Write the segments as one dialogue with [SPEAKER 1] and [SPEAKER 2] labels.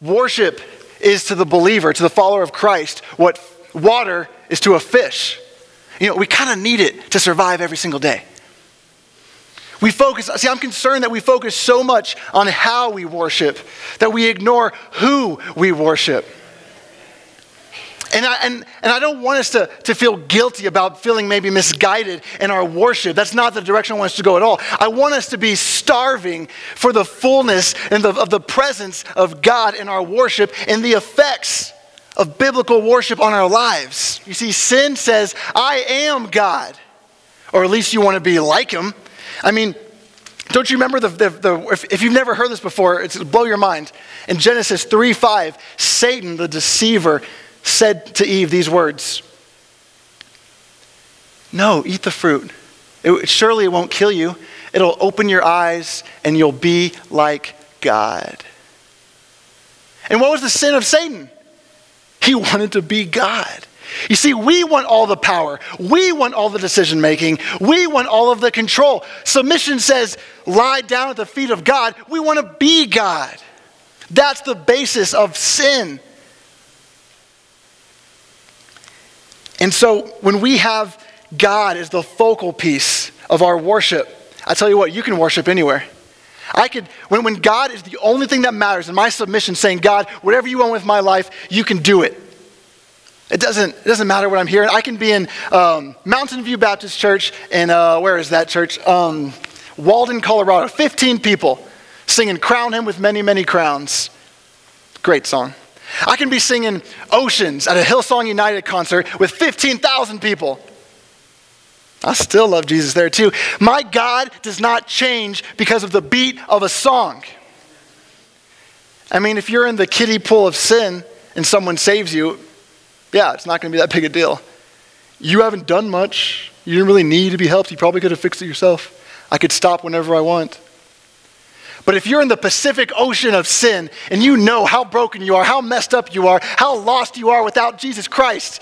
[SPEAKER 1] Worship is to the believer, to the follower of Christ, what water is to a fish. We kind of need it to survive every single day. I'm concerned that we focus so much on how we worship that we ignore who we worship. And I don't want us to feel guilty about feeling maybe misguided in our worship. That's not the direction I want us to go at all. I want us to be starving for the fullness and of the presence of God in our worship and the effects of biblical worship on our lives. You see, sin says, I am God. Or at least you want to be like him. I mean, don't you remember if you've never heard this before, it'll blow your mind. In Genesis 3:5, Satan, the deceiver, said to Eve these words, no, eat the fruit. Surely it won't kill you. It'll open your eyes and you'll be like God. And what was the sin of Satan? He wanted to be God. You see, we want all the power. We want all the decision making. We want all of the control. Submission says, lie down at the feet of God. We want to be God. That's the basis of sin. And so when we have God as the focal piece of our worship, I tell you what, you can worship anywhere. When God is the only thing that matters in my submission, saying, God, whatever you want with my life, you can do it. It doesn't matter what I'm hearing. I can be in Mountain View Baptist Church in, where is that church? Walden, Colorado. 15 people singing Crown Him with Many, Many Crowns. Great song. I can be singing Oceans at a Hillsong United concert with 15,000 people. I still love Jesus there too. My God does not change because of the beat of a song. I mean, if you're in the kiddie pool of sin and someone saves you, yeah, it's not going to be that big a deal. You haven't done much. You didn't really need to be helped. You probably could have fixed it yourself. I could stop whenever I want. But if you're in the Pacific Ocean of sin and you know how broken you are, how messed up you are, how lost you are without Jesus Christ,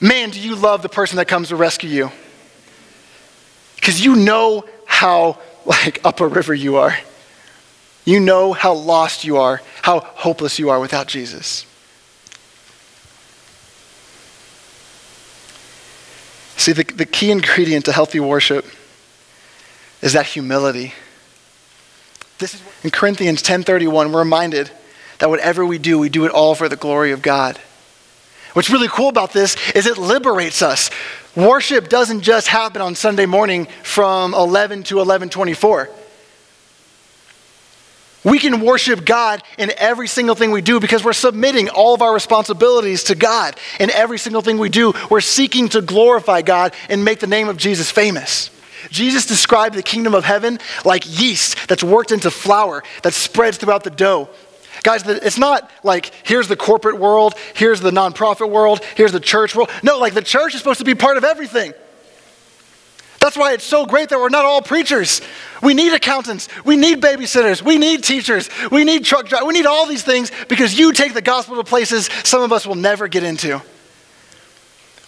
[SPEAKER 1] man, do you love the person that comes to rescue you. Because you know how up a river you are. You know how lost you are, how hopeless you are without Jesus. See, the key ingredient to healthy worship is that humility. This is in Corinthians 10:31, we're reminded that whatever we do it all for the glory of God. What's really cool about this is it liberates us. Worship doesn't just happen on Sunday morning from 11 to 11:24. We can worship God in every single thing we do because we're submitting all of our responsibilities to God. In every single thing we do, we're seeking to glorify God and make the name of Jesus famous. Jesus described the kingdom of heaven like yeast that's worked into flour that spreads throughout the dough. Guys, it's not like here's the corporate world, here's the nonprofit world, here's the church world. No, the church is supposed to be part of everything. That's why it's so great that we're not all preachers. We need accountants. We need babysitters. We need teachers. We need truck drivers. We need all these things because you take the gospel to places some of us will never get into.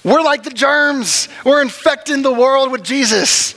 [SPEAKER 1] We're like the germs. We're infecting the world with Jesus.